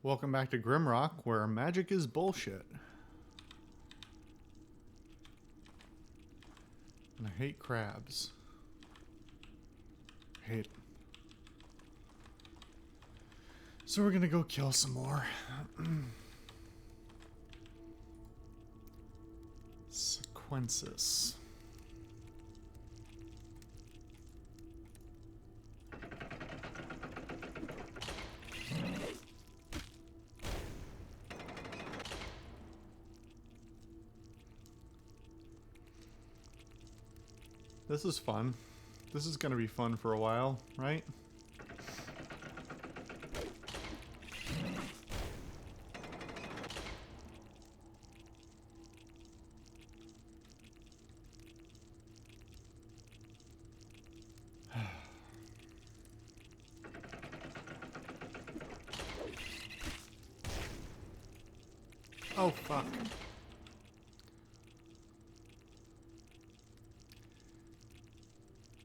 Welcome back to Grimrock, where magic is bullshit. And I hate crabs. Hate them. So we're gonna go kill some more. Sequences. This is fun. This is gonna be fun for a while, right? Oh, fuck.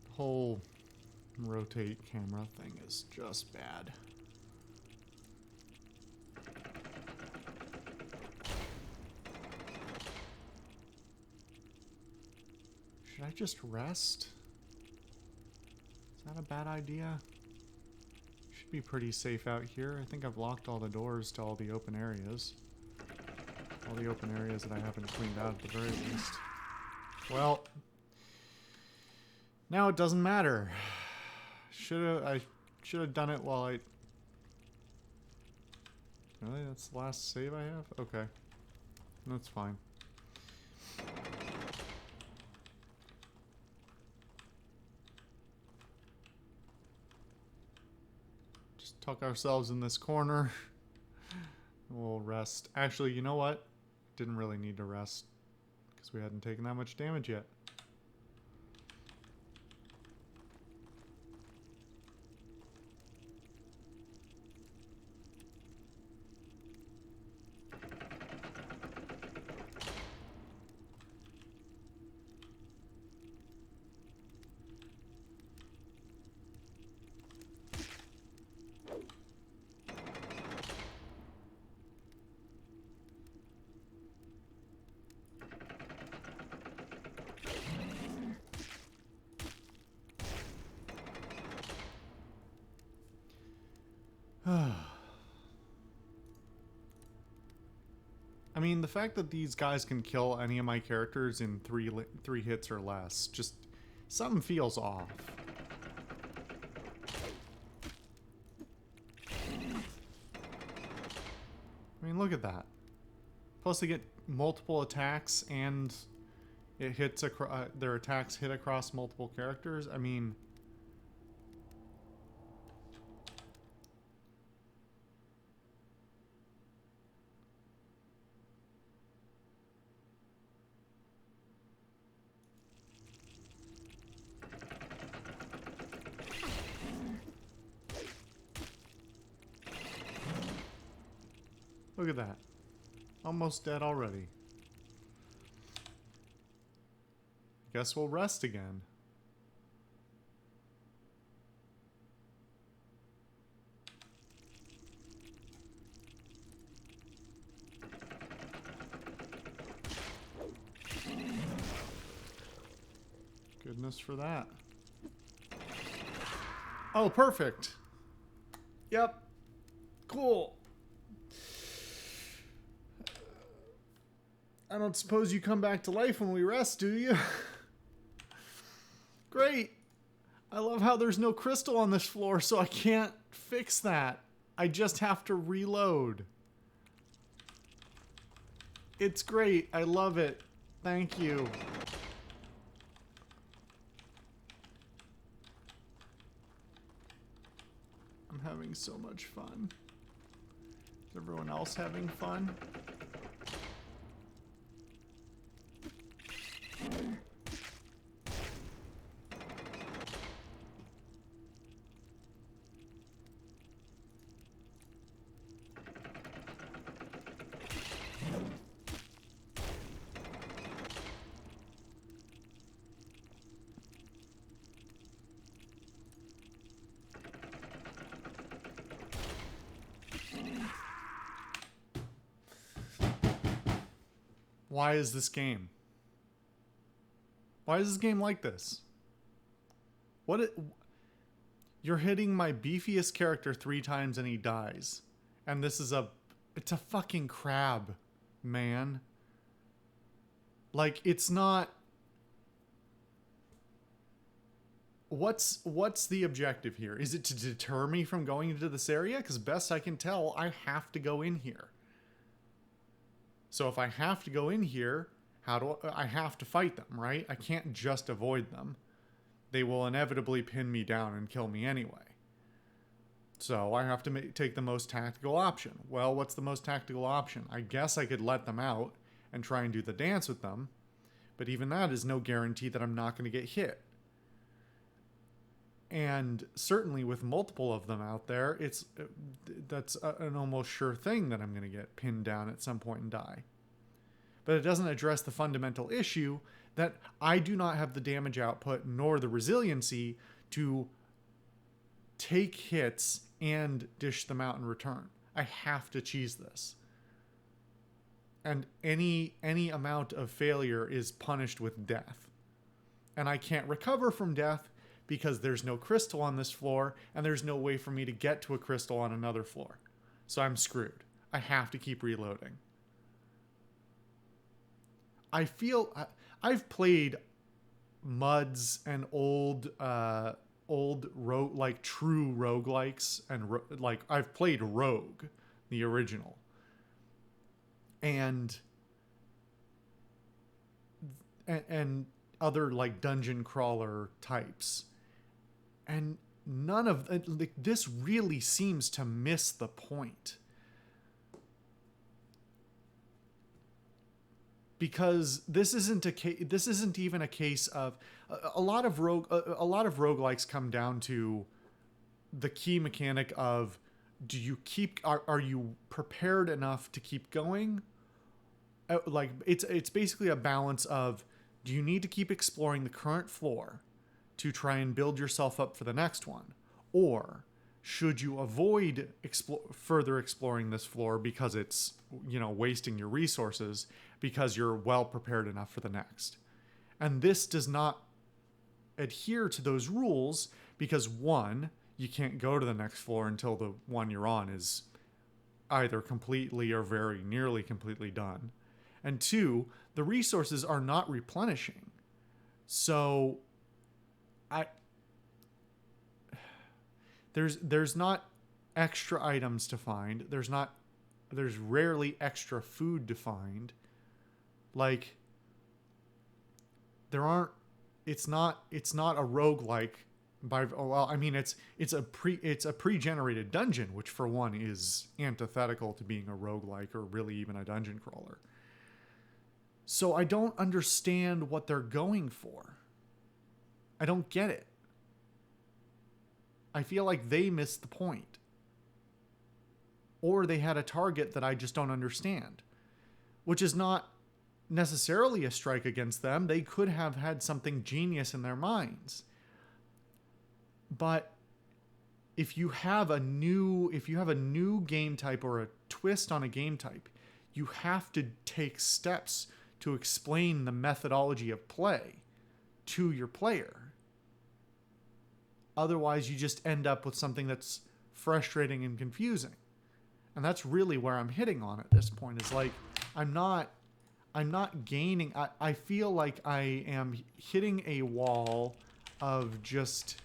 The whole rotate camera thing is just bad. Should I just rest? Is that a bad idea? Should be pretty safe out here. I think I've locked all the doors to all the open areas. All the open areas that I haven't cleaned out at the very least. Well, now it doesn't matter. I should have done it while I... Really? That's the last save I have? Okay. That's fine. Just tuck ourselves in this corner. We'll rest. Actually, you know what? Didn't really need to rest because we hadn't taken that much damage yet. I mean, the fact that these guys can kill any of my characters in three hits or less, just something feels off. I mean, look at that. Plus, they get multiple attacks, and it hits their attacks hit across multiple characters. I mean, look at that. Almost dead already. Guess we'll rest again. Goodness for that. Oh, perfect. Yep. Cool. I don't suppose you come back to life when we rest, do you? Great. I love how there's no crystal on this floor, so I can't fix that. I just have to reload. It's great. I love it. Thank you. I'm having so much fun. Is everyone else having fun? Why is this game? Why is this game like this? You're hitting my beefiest character 3 times and he dies. And this is it's a fucking crab, man. Like, it's not... What's the objective here? Is it to deter me from going into this area? Because best I can tell, I have to go in here. So if I have to go in here, I have to fight them, right? I can't just avoid them. They will inevitably pin me down and kill me anyway. So I have to take the most tactical option. Well, what's the most tactical option? I guess I could let them out and try and do the dance with them. But even that is no guarantee that I'm not going to get hit. And certainly with multiple of them out there, that's an almost sure thing that I'm going to get pinned down at some point and die. But it doesn't address the fundamental issue that I do not have the damage output nor the resiliency to take hits and dish them out in return. I have to cheese this. And any amount of failure is punished with death. And I can't recover from death because there's no crystal on this floor and there's no way for me to get to a crystal on another floor. So I'm screwed. I have to keep reloading. I feel I've played MUDs and old true roguelikes, and like I've played Rogue, the original, and other like dungeon crawler types, and none of this really seems to miss the point. Because this isn't even a case of a lot of roguelikes come down to the key mechanic of are you prepared enough to keep going? Like it's basically a balance of, do you need to keep exploring the current floor to try and build yourself up for the next one, or should you avoid further exploring this floor because it's, wasting your resources because you're well prepared enough for the next? And this does not adhere to those rules because, one, you can't go to the next floor until the one you're on is either completely or very nearly completely done. And two, the resources are not replenishing. So there's not extra items to find. There's rarely extra food to find. Like, it's not a roguelike it's a pre-generated dungeon, which for one is antithetical to being a roguelike or really even a dungeon crawler. So I don't understand what they're going for. I don't get it. I feel like they missed the point. Or they had a target that I just don't understand. Which is not necessarily a strike against them. They could have had something genius in their minds. But if you have a new game type or a twist on a game type, you have to take steps to explain the methodology of play to your player. Otherwise, you just end up with something that's frustrating and confusing. And that's really where I'm hitting on at this point, is like, I'm not gaining. I feel like I am hitting a wall of just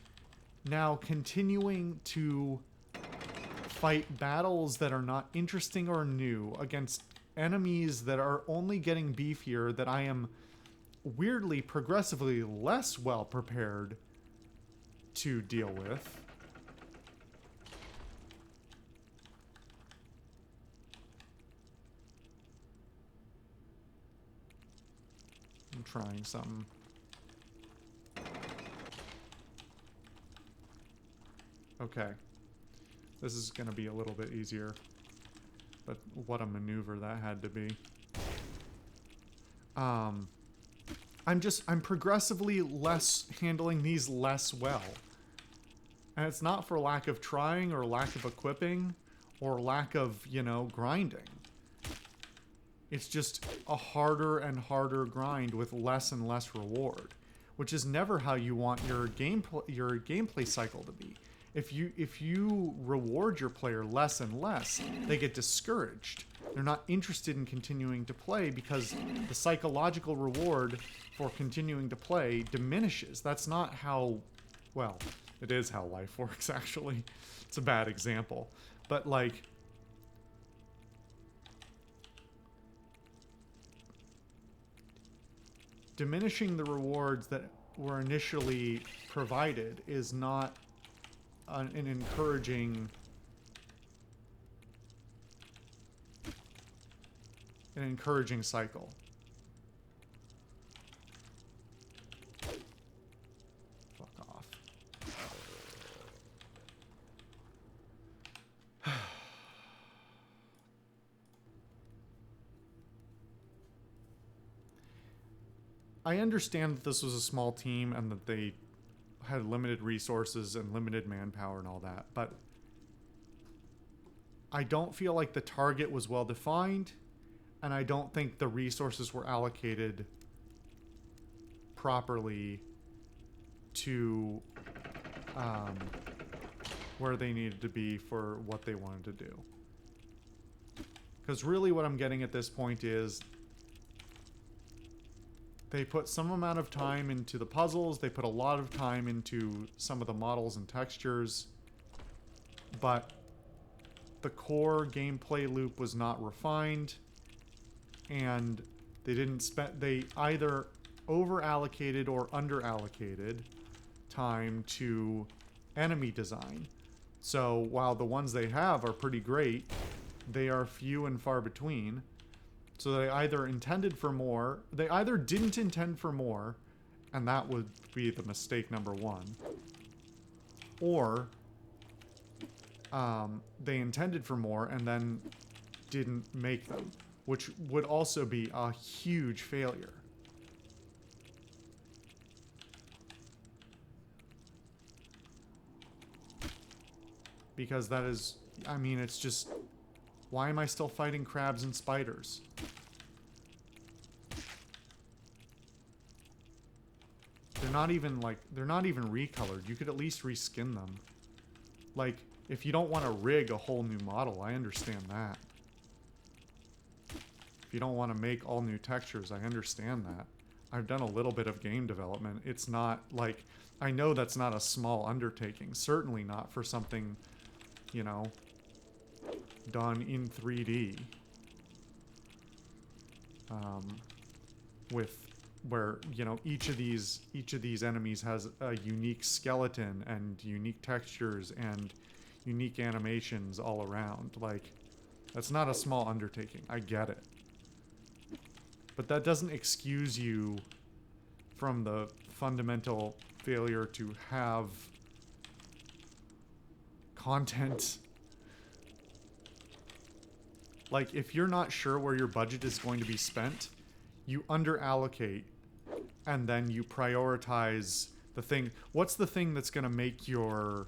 now continuing to fight battles that are not interesting or new against enemies that are only getting beefier, that I am weirdly progressively less well prepared to deal with. I'm trying something. Okay. This is going to be a little bit easier. But what a maneuver that had to be. I'm progressively handling these less well. And it's not for lack of trying or lack of equipping or lack of, grinding. It's just a harder and harder grind with less and less reward, which is never how you want your gameplay cycle to be. If you reward your player less and less, they get discouraged. They're not interested in continuing to play because the psychological reward for continuing to play diminishes. That's not how, well, it is how life works, actually. It's a bad example. But, like, diminishing the rewards that were initially provided is not an encouraging cycle. Fuck off. I understand that this was a small team and that they had limited resources and limited manpower and all that, but I don't feel like the target was well defined, and I don't think the resources were allocated properly to where they needed to be for what they wanted to do. Because really what I'm getting at this point is they put some amount of time into the puzzles, they put a lot of time into some of the models and textures, but the core gameplay loop was not refined, and they either over-allocated or under-allocated time to enemy design. So while the ones they have are pretty great, they are few and far between. So they either didn't intend for more, and that would be the mistake number one, or they intended for more and then didn't make them, which would also be a huge failure. Because that is, I mean, it's just, why am I still fighting crabs and spiders? They're not even recolored. You could at least reskin them. Like, if you don't want to rig a whole new model, I understand that. If you don't want to make all new textures, I understand that. I've done a little bit of game development. It's not like, I know that's not a small undertaking. Certainly not for something, you know, done in 3D. Where, you know, each of these enemies has a unique skeleton and unique textures and unique animations all around. Like, that's not a small undertaking. I get it. But that doesn't excuse you from the fundamental failure to have content. Like, if you're not sure where your budget is going to be spent, you under-allocate, and then you prioritize the thing. What's the thing that's going to make your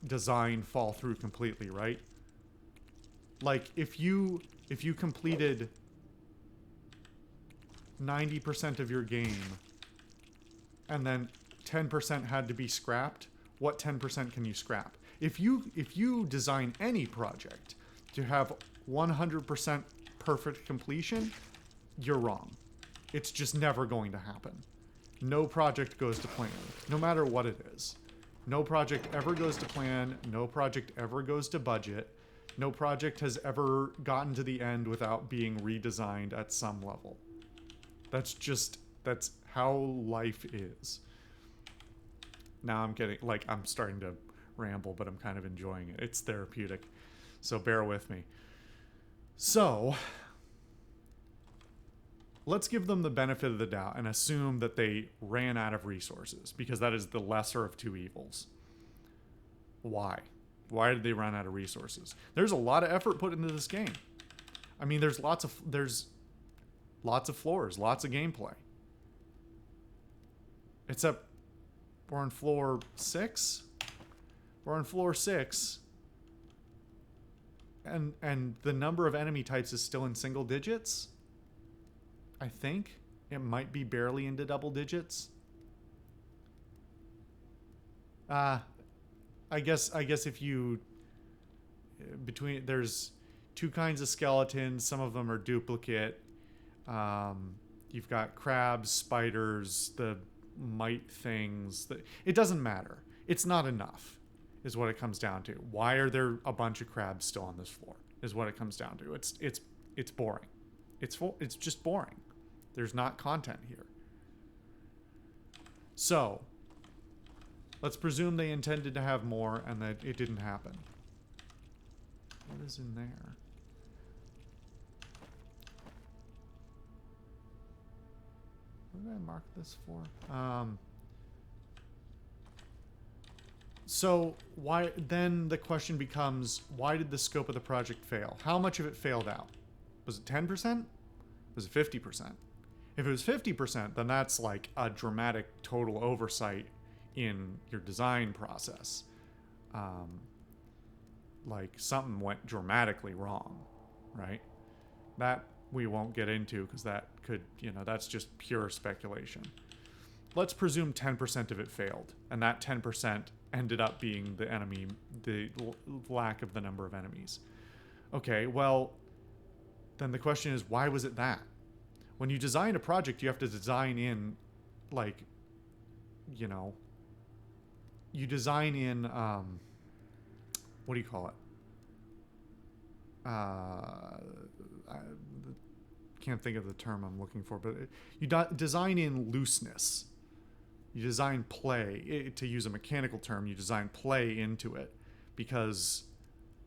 design fall through completely, right? Like, if you completed 90% of your game, and then 10% had to be scrapped, what 10% can you scrap? If you design any project to have 100% perfect completion, you're wrong. It's just never going to happen. No project goes to plan, no matter what it is. No project ever goes to plan. No project ever goes to budget. No project has ever gotten to the end without being redesigned at some level. That's how life is. Now I'm starting to ramble, but I'm kind of enjoying it. It's therapeutic. So bear with me. So, let's give them the benefit of the doubt and assume that they ran out of resources, because that is the lesser of two evils. Why? Why did they run out of resources? There's a lot of effort put into this game. I mean, there's lots of floors, lots of gameplay. Except we're on floor 6. We're on floor 6. And the number of enemy types is still in single digits. I think it might be barely into double digits. I guess if you there's two kinds of skeletons. Some of them are duplicate. You've got crabs, spiders, the mite things. It doesn't matter. It's not enough, is what it comes down to. Why are there a bunch of crabs still on this floor? Is what it comes down to. It's boring. It's just boring. There's not content here. So, let's presume they intended to have more and that it didn't happen. What is in there? What did I mark this for? So why then the question becomes, why did the scope of the project fail? How much of it failed out? Was it 10%? Was it 50%? If it was 50%, then that's like a dramatic total oversight in your design process. Like something went dramatically wrong, right? That we won't get into because that could, that's just pure speculation. Let's presume 10% of it failed, and that 10% ended up being the enemy, the lack of the number of enemies. Okay, well, then the question is, why was it that? When you design a project, you have to design in, like, you design in, what do you call it? I can't think of the term I'm looking for, but you design in looseness. You design play. To use a mechanical term, you design play into it because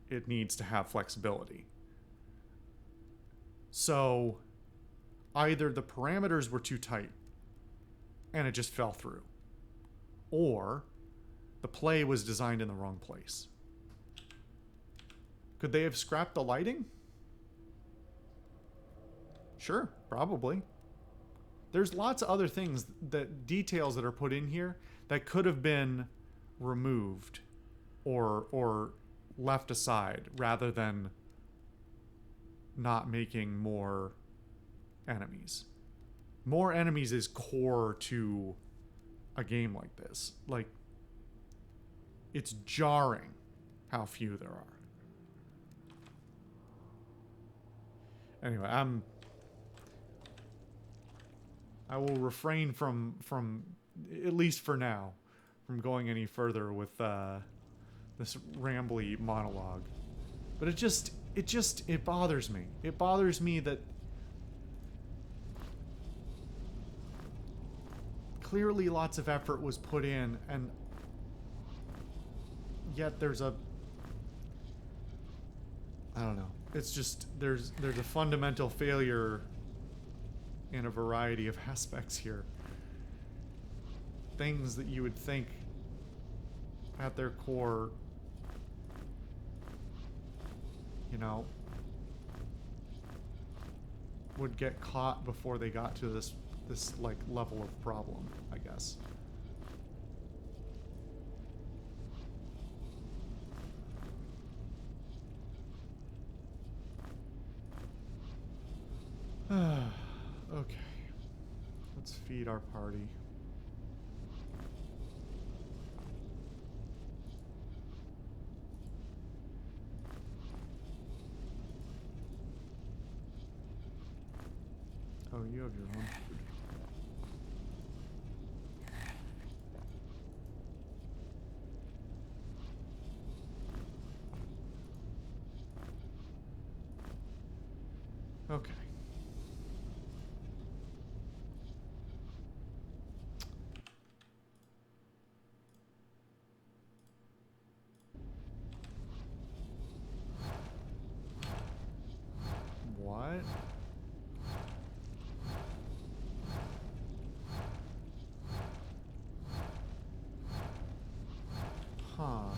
it needs to have flexibility. So either the parameters were too tight and it just fell through, or the play was designed in the wrong place. Could they have scrapped the lighting? Sure, probably. There's lots of other things, details that are put in here that could have been removed or left aside rather than not making more enemies. More enemies is core to a game like this. Like, it's jarring how few there are. Anyway, I will refrain from at least for now, from going any further with this rambly monologue. But it bothers me. It bothers me that clearly lots of effort was put in, and yet there's I don't know. It's just there's a fundamental failure in a variety of aspects here. Things that you would think at their core, would get caught before they got to this like level of problem, I guess. Okay. Let's feed our party. Oh, you have your own food. Okay. What? Huh.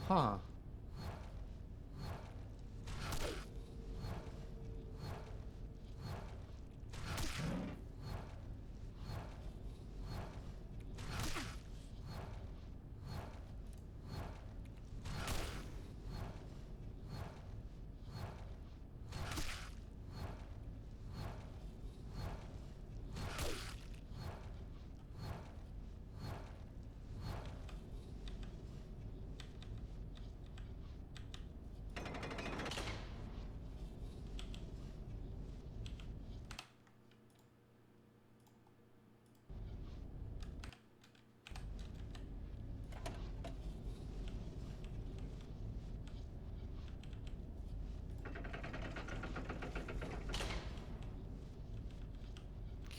Huh.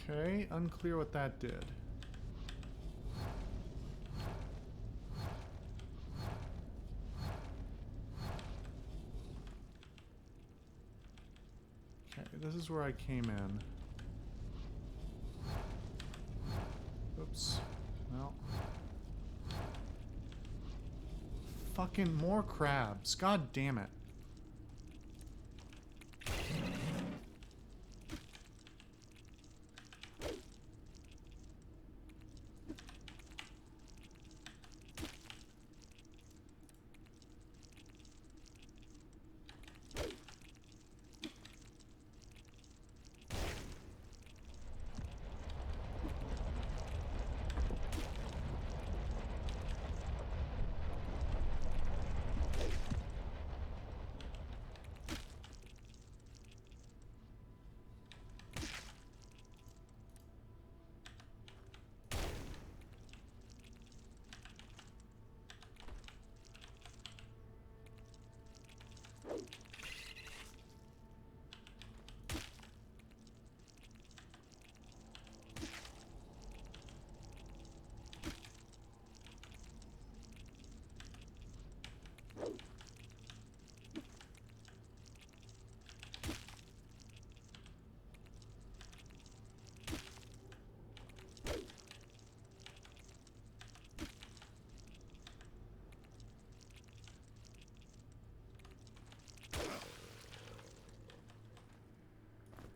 Okay, unclear what that did. Okay, this is where I came in. Oops. Well. Fucking more crabs. God damn it.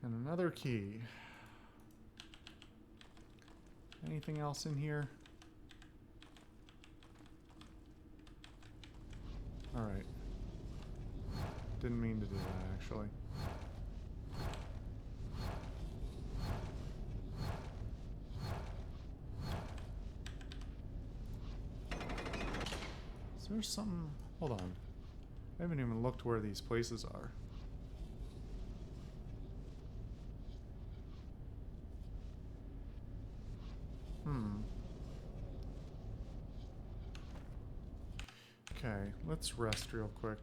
And another key. Anything else in here? Alright. Didn't mean to do that, actually. Is there something... Hold on. I haven't even looked where these places are. Okay, let's rest real quick.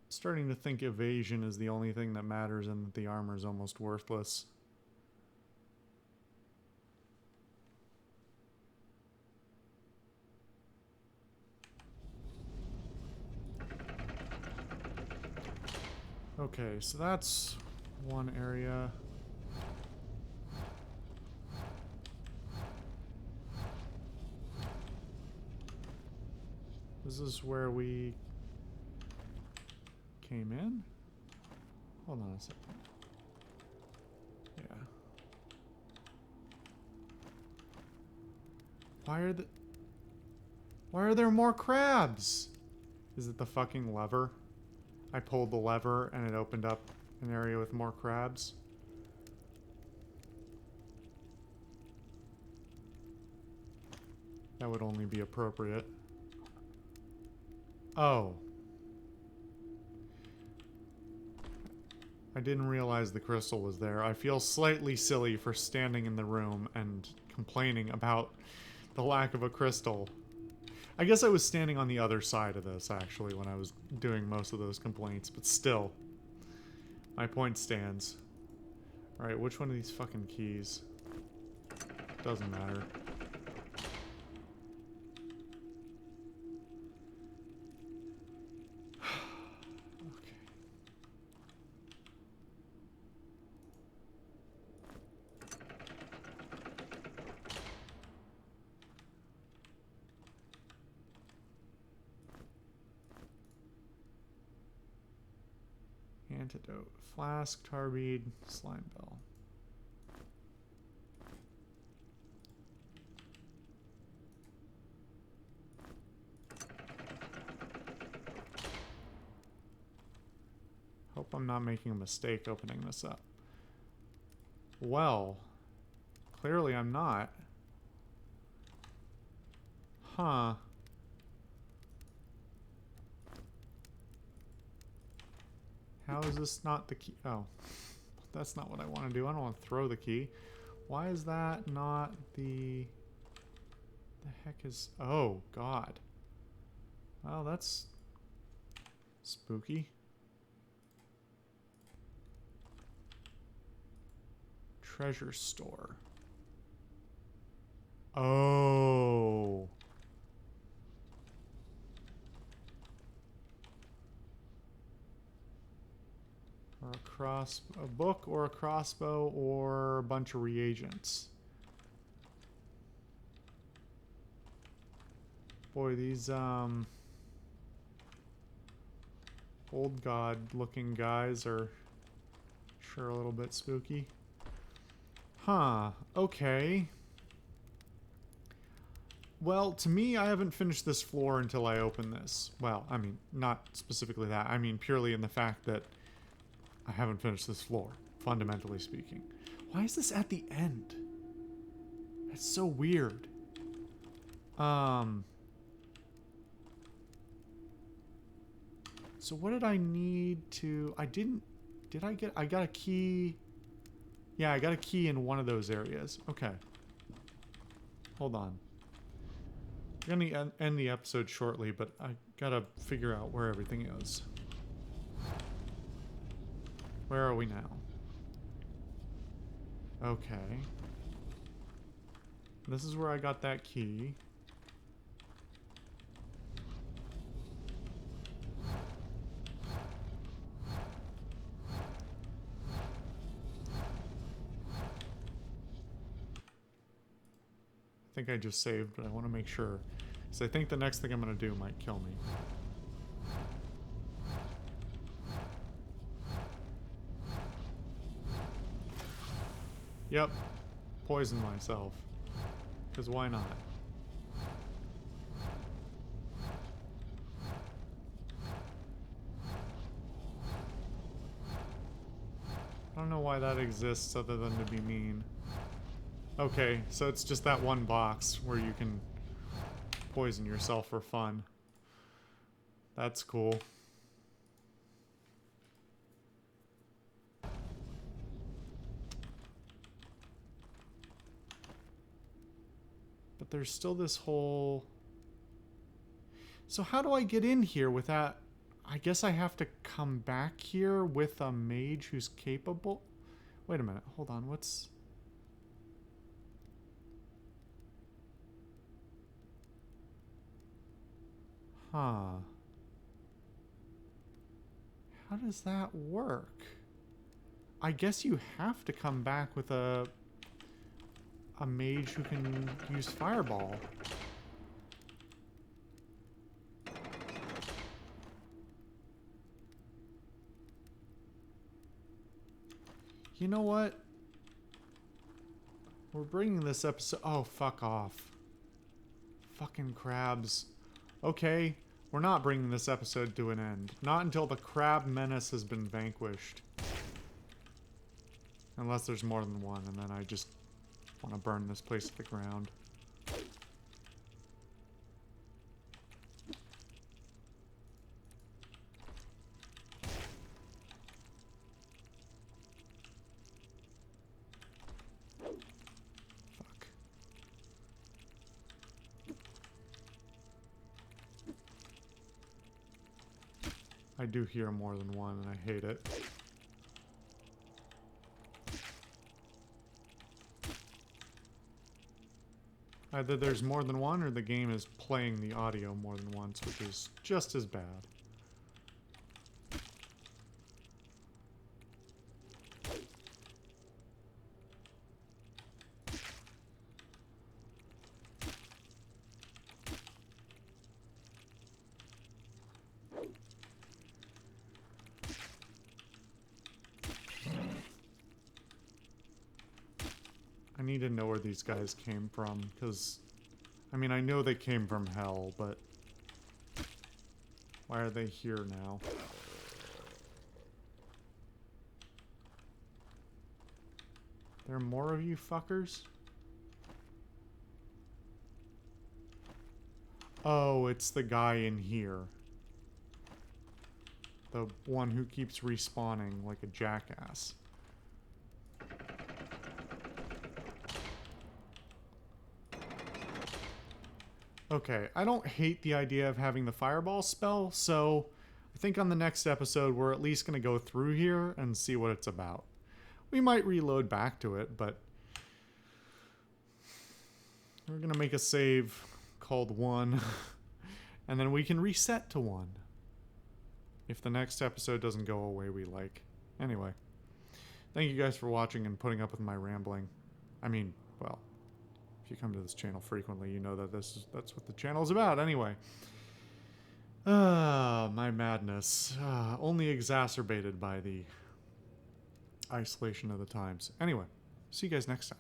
Starting to think evasion is the only thing that matters and that the armor is almost worthless. Okay, so that's one area. This is where we came in? Hold on a second. Yeah. Why are there more crabs? Is it the fucking lever? I pulled the lever and it opened up an area with more crabs. That would only be appropriate. Oh. I didn't realize the crystal was there. I feel slightly silly for standing in the room and complaining about the lack of a crystal. I guess I was standing on the other side of this, actually, when I was doing most of those complaints, but still. My point stands. Alright, which one of these fucking keys? Doesn't matter. Antidote. Flask, Tarbead, Slime Bell. Hope I'm not making a mistake opening this up. Well, clearly I'm not. Huh. How is this not the key? Oh, that's not what I want to do. I don't want to throw the key. Why is that not the... The heck is... Oh, God. Well, that's... spooky. treasure store. Oh. Or a book or a crossbow or a bunch of reagents. Boy, these old god looking guys are sure a little bit spooky. Huh, okay. Well, to me, I haven't finished this floor until I open this. Well, I mean, not specifically that. I mean purely in the fact that I haven't finished this floor, fundamentally speaking. Why is this at the end? That's so weird. So what did I need to... I got a key... Yeah, I got a key in one of those areas. Okay. Hold on. We're gonna end the episode shortly, but I gotta figure out where everything is. Where are we now? Okay. This is where I got that key. I think I just saved, but I want to make sure. So I think the next thing I'm going to do might kill me. Yep. Poison myself. Because why not? I don't know why that exists other than to be mean. Okay, so it's just that one box where you can poison yourself for fun. That's cool. But there's still this whole... So how do I get in here with that? I guess I have to come back here with a mage who's capable... Wait a minute, hold on, what's... Huh. How does that work? I guess you have to come back with a mage who can use fireball. You know what? We're bringing this episode... Oh, fuck off. Fucking crabs. Okay, we're not bringing this episode to an end. Not until the crab menace has been vanquished. Unless there's more than one, and then I just want to burn this place to the ground. I do hear more than one, and I hate it. Either there's more than one, or the game is playing the audio more than once, which is just as bad. I need to know where these guys came from, because, I mean, I know they came from hell, but why are they here now? There are more of you fuckers? Oh, it's the guy in here. The one who keeps respawning like a jackass. Okay, I don't hate the idea of having the fireball spell, so I think on the next episode we're at least going to go through here and see what it's about. We might reload back to it, but we're going to make a save called 1, and then we can reset to 1 if the next episode doesn't go away we like. Anyway, thank you guys for watching and putting up with my rambling. I mean, well, if you come to this channel frequently, you know that that's what the channel is about. Anyway, my madness, only exacerbated by the isolation of the times. Anyway, see you guys next time.